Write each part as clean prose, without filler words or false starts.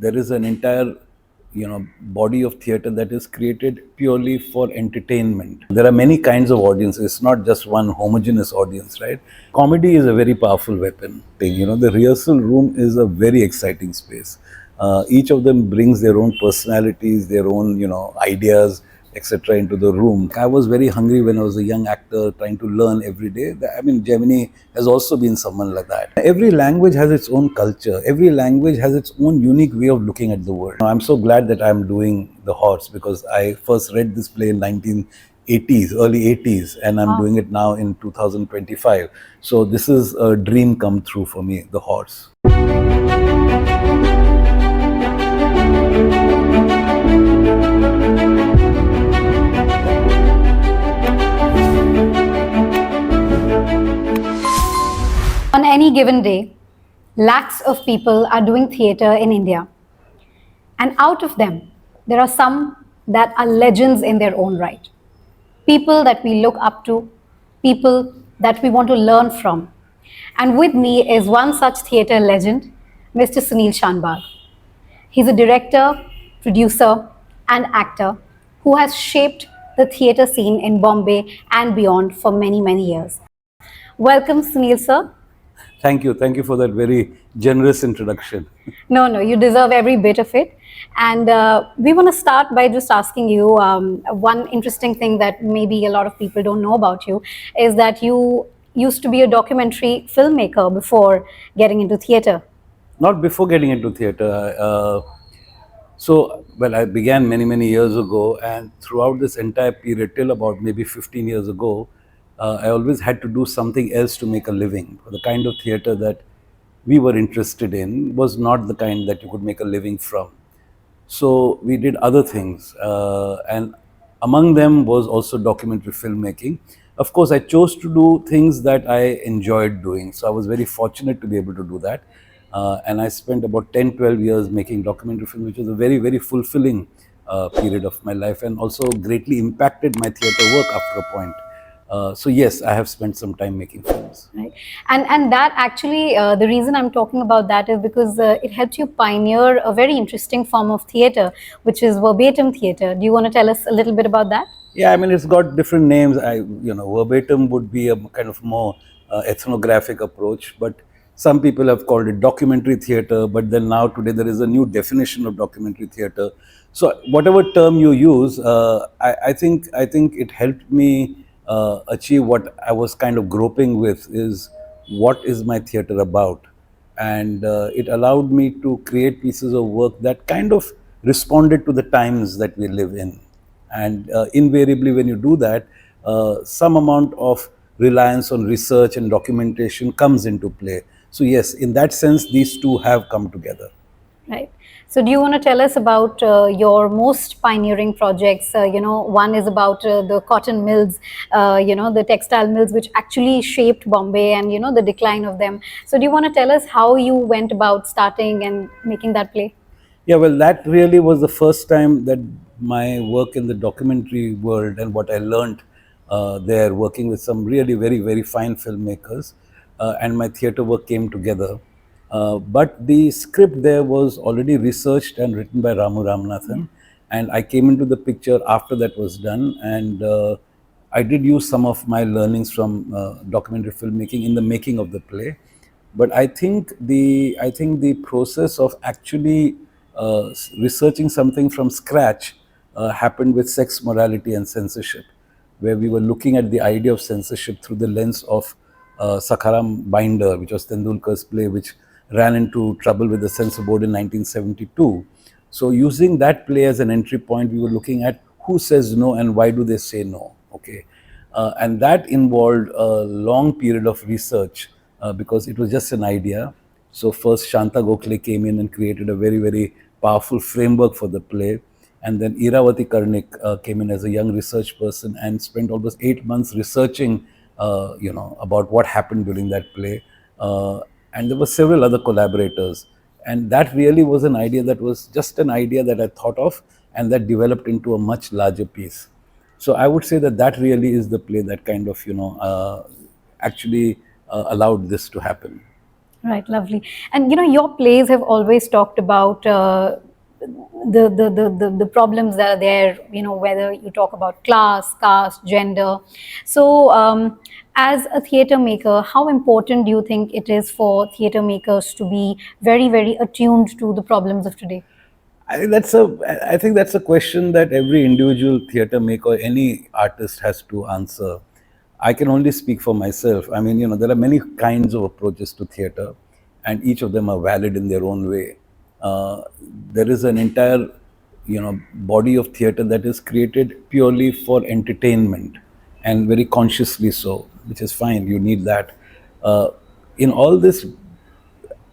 There is an entire body of theater that is created purely for entertainment. There are many kinds of audiences. It's not just one homogeneous audience, right? Comedy is a very powerful weapon. The rehearsal room is a very exciting space. Each of them brings their own personalities, their own ideas, etc. into the room. I was very hungry when I was a young actor trying to learn every day. I mean, Gemini has also been someone like that. Every language has its own culture. Every language has its own unique way of looking at the world. I'm so glad that I'm doing The Horse because I first read this play in 1980s, early 80s, and I'm doing it now in 2025. So this is a dream come true for me, The Horse. On any given day, lakhs of people are doing theatre in India. And out of them, there are some that are legends in their own right. People that we look up to, people that we want to learn from. And with me is one such theatre legend, Mr. Sunil Shanbag. He's a director, producer, and actor who has shaped the theatre scene in Bombay and beyond for many, many years. Welcome, Sunil sir. Thank you. Thank you for that very generous introduction. No, you deserve every bit of it. And we want to start by just asking you one interesting thing that maybe a lot of people don't know about you is that you used to be a documentary filmmaker before getting into theatre. Not before getting into theatre. I began many, many years ago, and throughout this entire period, till about maybe 15 years ago, I always had to do something else to make a living. The kind of theatre that we were interested in was not the kind that you could make a living from. So we did other things, and among them was also documentary filmmaking. Of course, I chose to do things that I enjoyed doing. So I was very fortunate to be able to do that. And I spent about 10, 12 years making documentary film, which was a very, very fulfilling period of my life and also greatly impacted my theatre work after a point. So yes, I have spent some time making films. Right. And that actually, the reason I'm talking about that is because it helped you pioneer a very interesting form of theatre, which is verbatim theatre. Do you want to tell us a little bit about that? Yeah, I mean, it's got different names. Verbatim would be a kind of more ethnographic approach, but some people have called it documentary theatre, but then now today there is a new definition of documentary theatre. So whatever term you use, I think it helped me achieve what I was kind of groping with is what is my theatre about? And it allowed me to create pieces of work that kind of responded to the times that we live in. And invariably, when you do that, some amount of reliance on research and documentation comes into play. So yes, in that sense, these two have come together. Right. So do you want to tell us about your most pioneering projects? One is about the cotton mills, the textile mills, which actually shaped Bombay and, the decline of them. So do you want to tell us how you went about starting and making that play? Yeah, well, that really was the first time that my work in the documentary world and what I learned there, working with some really very, very fine filmmakers, and my theatre work came together. But the script there was already researched and written by Ramu Ramanathan, and I came into the picture after that was done, and I did use some of my learnings from documentary filmmaking in the making of the play. But I think the process of actually researching something from scratch happened with Sex, Morality and Censorship, where we were looking at the idea of censorship through the lens of Sakharam Binder, which was Tendulkar's play, which ran into trouble with the censor board in 1972. So using that play as an entry point, we were looking at who says no and why do they say no, okay? And that involved a long period of research because it was just an idea. So first Shanta Gokhale came in and created a very, very powerful framework for the play. And then Iravati Karnik came in as a young research person and spent almost 8 months researching, about what happened during that play. And there were several other collaborators. And that really was an idea that was just an idea that I thought of and that developed into a much larger piece. So I would say that really is the play that kind of, actually allowed this to happen. Right, lovely. And your plays have always talked about the problems that are there. Whether you talk about class, caste, gender. So, as a theatre maker, how important do you think it is for theatre makers to be very, very attuned to the problems of today? I think that's a question that every individual theater maker, any artist has to answer. I can only speak for myself. I mean, there are many kinds of approaches to theater, and each of them are valid in their own way. Uh, there is an entire, body of theater that is created purely for entertainment, and very consciously so, which is fine. You need that. In all this,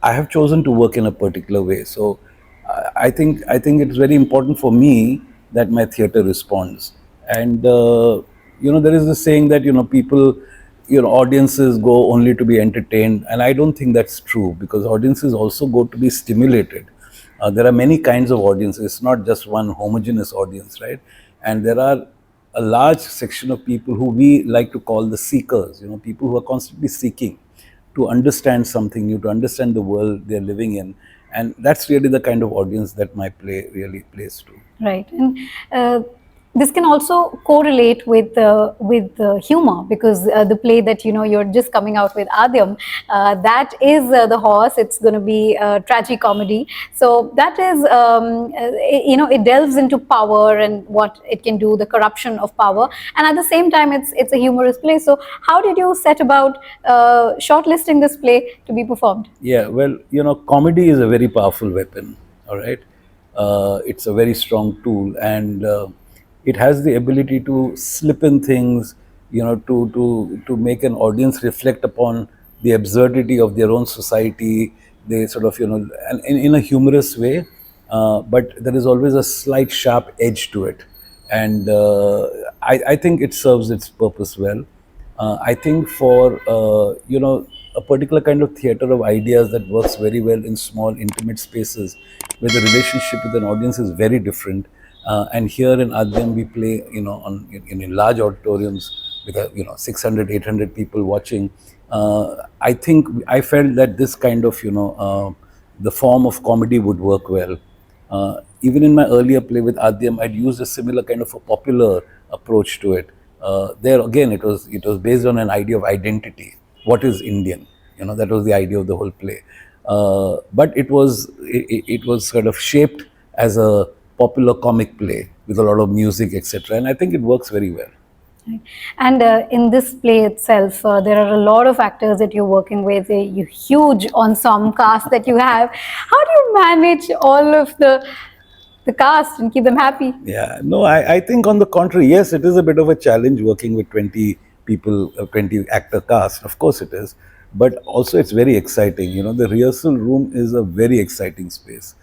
I have chosen to work in a particular way. So I think it's very important for me that my theater responds. And there is this saying that people, audiences go only to be entertained, and I don't think that's true, because audiences also go to be stimulated. There are many kinds of audiences. It's not just one homogeneous audience, right? And there are a large section of people who we like to call the seekers. People who are constantly seeking to understand something new, to understand the world they're living in. And that's really the kind of audience that my play really plays to. Right, and this can also correlate with humor, because the play that you're just coming out with, Adyam, that is the horse. It's going to be a tragicomedy. So that is, it delves into power and what it can do, the corruption of power, and at the same time, it's a humorous play. So how did you set about shortlisting this play to be performed? Yeah, well, comedy is a very powerful weapon, all right? It's a very strong tool, and it has the ability to slip in things, to make an audience reflect upon the absurdity of their own society. They sort of, and in a humorous way, but there is always a slight sharp edge to it. And I think it serves its purpose well. I think for a particular kind of theater of ideas that works very well in small intimate spaces, where the relationship with an audience is very different. And here in Adyam we play in large auditoriums with 600, 800 people watching. I think I felt that this kind of the form of comedy would work well. Even in my earlier play with Adyam, I'd used a similar kind of a popular approach to it. There again, it was based on an idea of identity. What is Indian? That was the idea of the whole play. But it was sort of shaped as a popular comic play with a lot of music, etc. And I think it works very well. Right. And in this play itself, there are a lot of actors that you're working with, a huge ensemble cast that you have. How do you manage all of the cast and keep them happy? Yeah, no, I think on the contrary, yes, it is a bit of a challenge working with 20 people, 20 actor cast. Of course it is. But also it's very exciting. The rehearsal room is a very exciting space.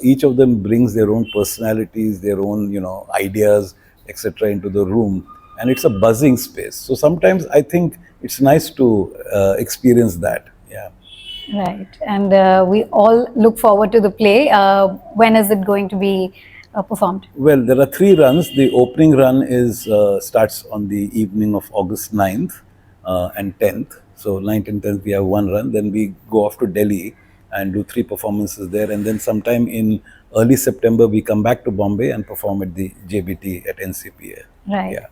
Each of them brings their own personalities, their own, ideas, etc. into the room. And it's a buzzing space. So sometimes I think it's nice to experience that. Yeah. Right. And we all look forward to the play. When is it going to be performed? Well, there are 3 runs. The opening run is starts on the evening of August 9th and 10th. So 9th and 10th we have 1 run. Then we go off to Delhi and do 3 performances there. And then sometime in early September we come back to Bombay and perform at the JBT at NCPA. Right. Yeah.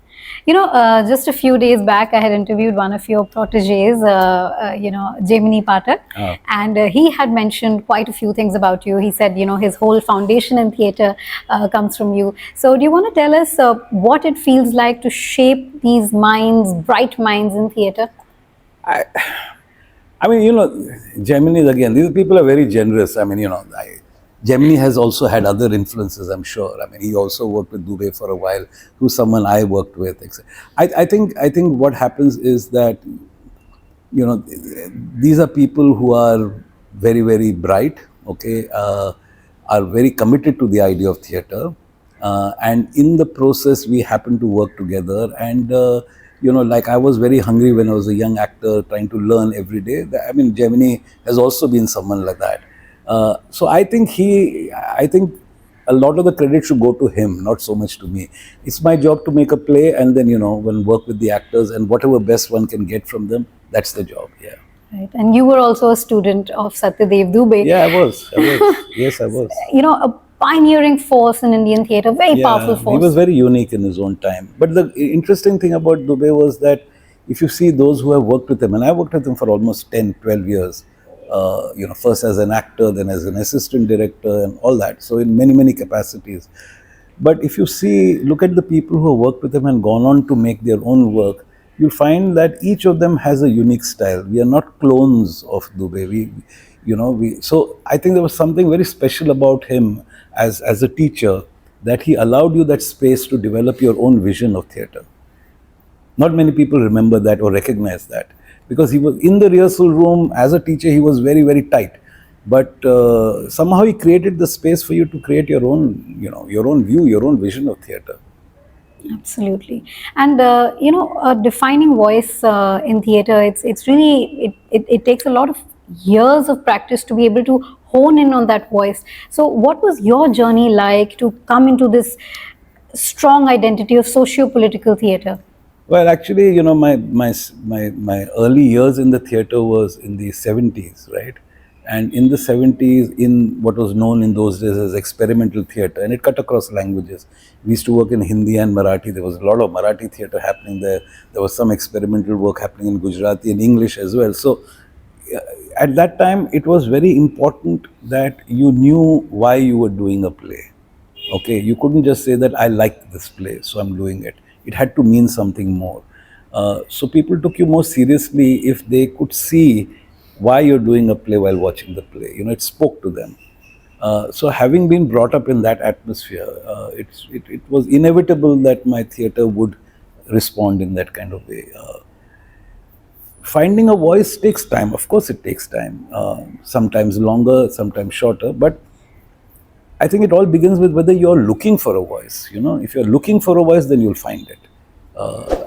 Just a few days back, I had interviewed one of your proteges, Divyani Pathak, and he had mentioned quite a few things about you. He said, his whole foundation in theatre comes from you. So, do you want to tell us what it feels like to shape these minds, bright minds in theatre? I mean, Gemini again, these people are very generous. I mean, Gemini has also had other influences, I'm sure. I mean, he also worked with Dubey for a while, who's someone I worked with, etc. I think what happens is that, these are people who are very, very bright, okay, are very committed to the idea of theatre. And in the process, we happen to work together. And, like I was very hungry when I was a young actor trying to learn every day. I mean, Gemini has also been someone like that. So I think a lot of the credit should go to him, not so much to me. It's my job to make a play and then, when work with the actors and whatever best one can get from them, that's the job, yeah. Right. And you were also a student of Satyadev Dubey. Yeah, I was. I was. Yes, I was. A pioneering force in Indian theatre, very powerful Yeah, he was force. very unique in his own time. But the interesting thing about Dubey was that if you see those who have worked with him, and I worked with him for almost 10, 12 years, first as an actor, then as an assistant director and all that. So in many, many capacities. But if you see, look at the people who have worked with him and gone on to make their own work, you'll find that each of them has a unique style. We are not clones of Dubey. So I think there was something very special about him as a teacher, that he allowed you that space to develop your own vision of theatre. Not many people remember that or recognize that, because he was in the rehearsal room as a teacher. He was very, very tight, but somehow he created the space for you to create your own, your own view, your own vision of theatre. Absolutely. And a defining voice in theatre, it's really it takes a lot of years of practice to be able to hone in on that voice. So what was your journey like to come into this strong identity of socio-political theatre? Well, actually, my early years in the theatre was in the 70s, right? And in the 70s, in what was known in those days as experimental theatre, and it cut across languages. We used to work in Hindi and Marathi. There was a lot of Marathi theatre happening there. There was some experimental work happening in Gujarati and English as well. So at that time, it was very important that you knew why you were doing a play. Okay, you couldn't just say that I like this play, so I'm doing it. It had to mean something more. So people took you more seriously if they could see why you're doing a play while watching the play. It spoke to them. So having been brought up in that atmosphere, it was inevitable that my theatre would respond in that kind of way. Finding a voice takes time. Of course, it takes time. Sometimes longer, sometimes shorter. But I think it all begins with whether you're looking for a voice. If you're looking for a voice, then you'll find it.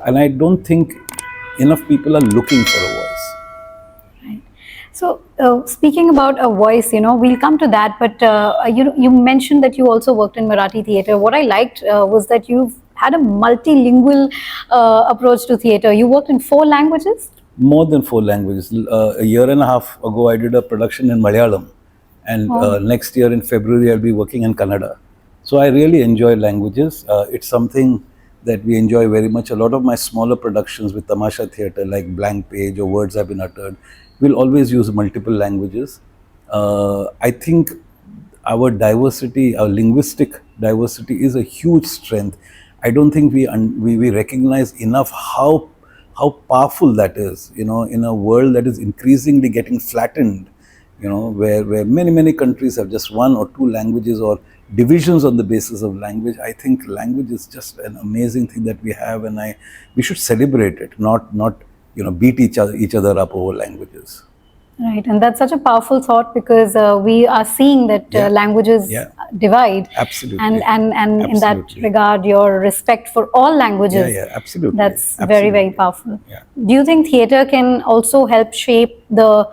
And I don't think enough people are looking for a voice. Right. So, speaking about a voice, we'll come to that. But you mentioned that you also worked in Marathi theatre. What I liked was that you've had a multilingual approach to theatre. You worked in 4 languages. More than 4 languages. A year and a half ago, I did a production in Malayalam, and next year in February, I'll be working in Kannada. So I really enjoy languages. It's something that we enjoy very much. A lot of my smaller productions with Tamasha Theatre, like Blank Page or Words Have Been Uttered, will always use multiple languages. I think our diversity, our linguistic diversity, is a huge strength. I don't think we recognize enough how powerful that is. In a world that is increasingly getting flattened, where many countries have just 1 or 2 languages or divisions on the basis of language. I think language is just an amazing thing that we have, and we should celebrate it, not beat each other up over languages. Right, and that's such a powerful thought, because we are seeing that languages divide. Absolutely. And Absolutely. In that regard, your respect for all languages. Absolutely. That's Absolutely. very, very powerful. Yeah. Do you think theatre can also help shape the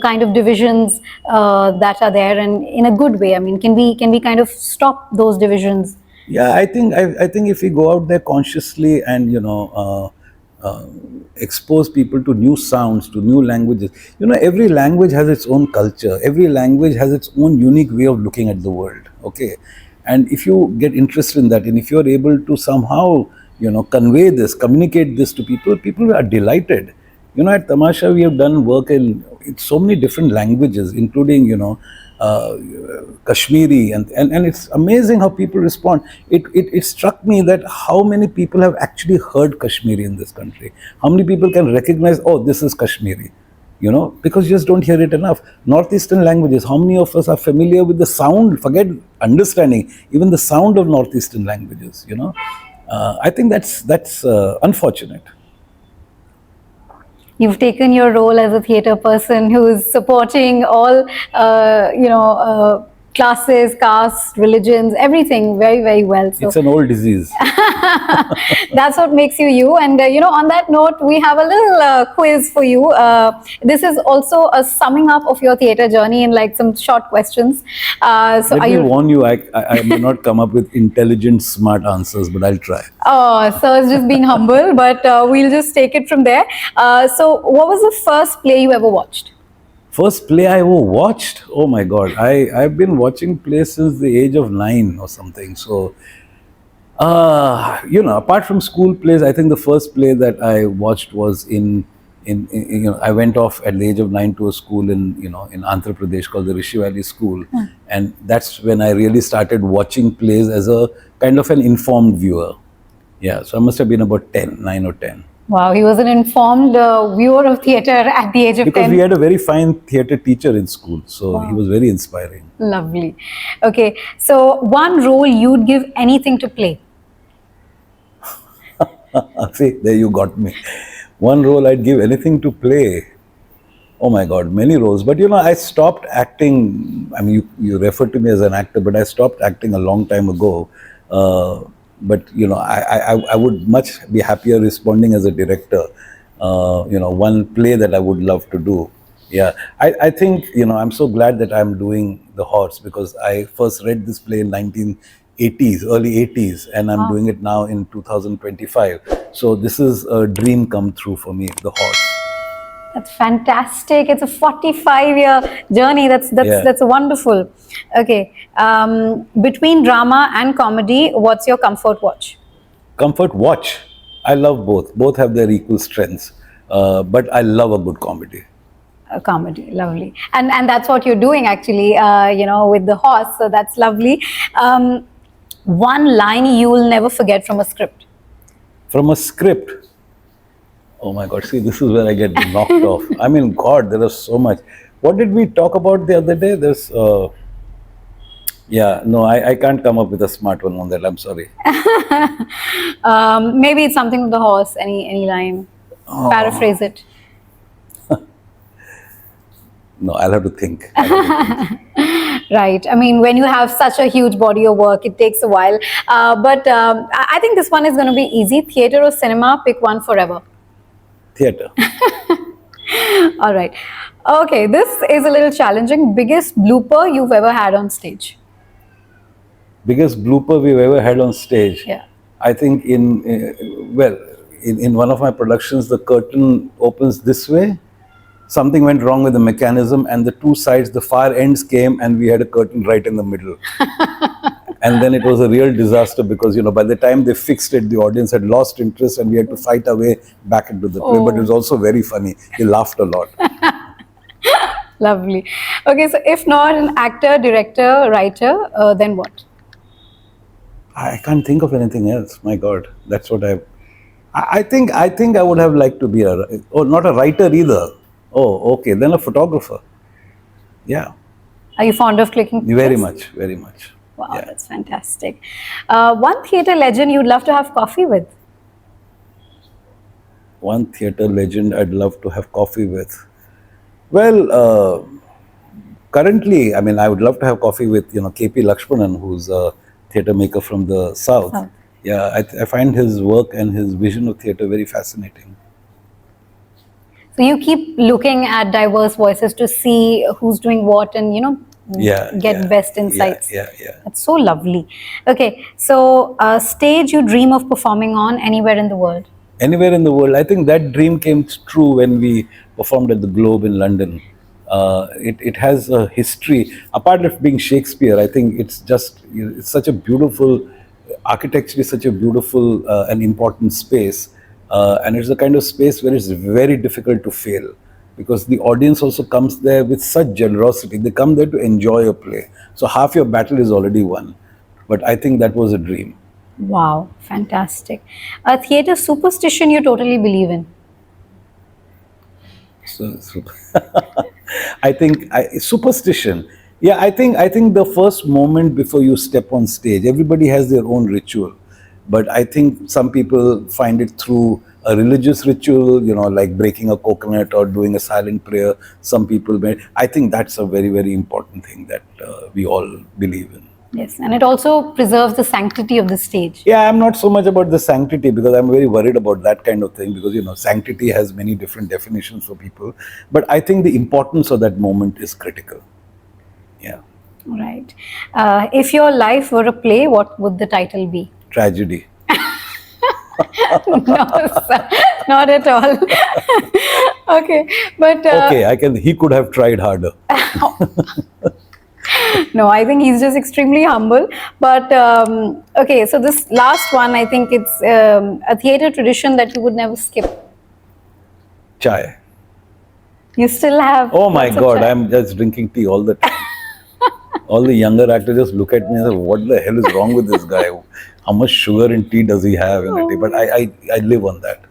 kind of divisions that are there, and in a good way? I mean, can we kind of stop those divisions? Yeah, I think if we go out there consciously and expose people to new sounds, to new languages. Every language has its own culture. Every language has its own unique way of looking at the world. Okay, and if you get interested in that, and if you're able to somehow convey this, communicate this to people, people are delighted. At Tamasha, we have done work in so many different languages, including Kashmiri, and it's amazing how people respond. It struck me that how many people have actually heard Kashmiri in this country. How many people can recognize, oh, this is Kashmiri, because you just don't hear it enough. Northeastern languages, how many of us are familiar with the sound? Forget understanding, even the sound of Northeastern languages. I think that's unfortunate. You've taken your role as a theatre person who is supporting all, classes, castes, religions, everything very, very well. So It's an old disease. that's what makes you you. And on that note, we have a little quiz for you. This is also a summing up of your theatre journey in like some short questions. So Let are me you? warn you, I may not come up with intelligent, smart answers, but I'll try. Oh, so it's just being humble, but we'll just take it from there. So, what was the first play you ever watched? First play I ever watched? Oh my God. I've been watching plays since the age of 9 or something. So, apart from school plays, I think the first play that I watched was I went off at the age of 9 to a school in Andhra Pradesh called the Rishi Valley School. And that's when I really started watching plays as a kind of an informed viewer. Yeah, so I must have been about 10, 9 or 10. Wow, he was an informed viewer of theatre at the age of Because 10. we had a very fine theatre teacher in school, so he was very inspiring. Lovely. Okay, so one role you'd give anything to play. See, there you got me. One role I'd give anything to play. Oh my God, many roles. But I stopped acting. I mean, you refer to me as an actor, but I stopped acting a long time ago. But I would much be happier responding as a director. One play that I would love to do. Yeah, I think I'm so glad that I'm doing The Horse, because I first read this play in 1980s, early 80s, and I'm doing it now in 2025. So this is a dream come true for me, The Horse. That's fantastic. It's a 45-year journey. That's Yeah. wonderful. Okay, between drama and comedy, what's your comfort watch? Comfort watch. I love both. Both have their equal strengths. But I love a good comedy. A comedy, lovely, and that's what you're doing actually. With The Horse. So that's lovely. One line you will never forget from a script. From a script. Oh my God, see, this is where I get knocked off. I mean, God, there is so much. What did we talk about the other day? No, I can't come up with a smart one on that. I'm sorry. Maybe it's something with The Horse. Any line? Paraphrase it. No, I'll have to think. Right. I mean, when you have such a huge body of work, it takes a while. But I think this one is going to be easy. Theatre or cinema? Pick one forever. Theatre. All right. Okay, this is a little challenging. Biggest blooper you've ever had on stage? Biggest blooper we've ever had on stage. Yeah. I think in one of my productions, the curtain opens this way. Something went wrong with the mechanism, and the two sides, the far ends came, and we had a curtain right in the middle. And then it was a real disaster, because by the time they fixed it, the audience had lost interest, and we had to fight our way back into the play. But it was also very funny. We laughed a lot. Lovely. Okay, so if not an actor, director, writer, then what? I can't think of anything else. My God, that's what I think I would have liked to be not a writer either. Oh, okay, then a photographer. Yeah. Are you fond of clicking pictures? Very much, very much. Wow, Yeah. that's fantastic. One theatre legend you'd love to have coffee with? One theatre legend I'd love to have coffee with. Well, currently, I mean, I would love to have coffee with, KP Lakshmanan, who's a theatre maker from the South. South. Yeah, I find his work and his vision of theatre very fascinating. So you keep looking at diverse voices to see who's doing what and, get best insights. Yeah. That's so lovely. Okay, so stage you dream of performing on anywhere in the world? Anywhere in the world. I think that dream came true when we performed at the Globe in London. It has a history. Apart from being Shakespeare, I think it's just, it's such a beautiful, architecturally such a beautiful and important space. And it's the kind of space where it's very difficult to fail, because the audience also comes there with such generosity. They come there to enjoy a play. So half your battle is already won. But I think that was a dream. Wow, fantastic. A theatre superstition you totally believe in? So I think superstition. Yeah, I think the first moment before you step on stage, everybody has their own ritual. But I think some people find it through a religious ritual, like breaking a coconut or doing a silent prayer. Some people may. I think that's a very, very important thing that we all believe in. Yes, and it also preserves the sanctity of the stage. Yeah, I'm not so much about the sanctity because I'm very worried about that kind of thing because, sanctity has many different definitions for people. But I think the importance of that moment is critical. Yeah. Right. If your life were a play, what would the title be? Tragedy. No, sir, not at all. Okay, but Okay, he could have tried harder. no, I think he's just extremely humble. But okay, so this last one, I think it's a theatre tradition that you would never skip. Chai. You still have. Oh my lots of God, chai. I'm just drinking tea all the time. All the younger actors just look at me and say, what the hell is wrong with this guy? How much sugar in tea does he have in a tea? But I live on that.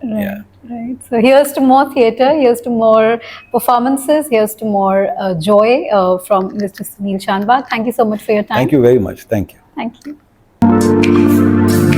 Right, Yeah. right. So here's to more theatre, here's to more performances, here's to more joy from Mr. Sunil Shanbag. Thank you so much for your time. Thank you very much. Thank you. Thank you.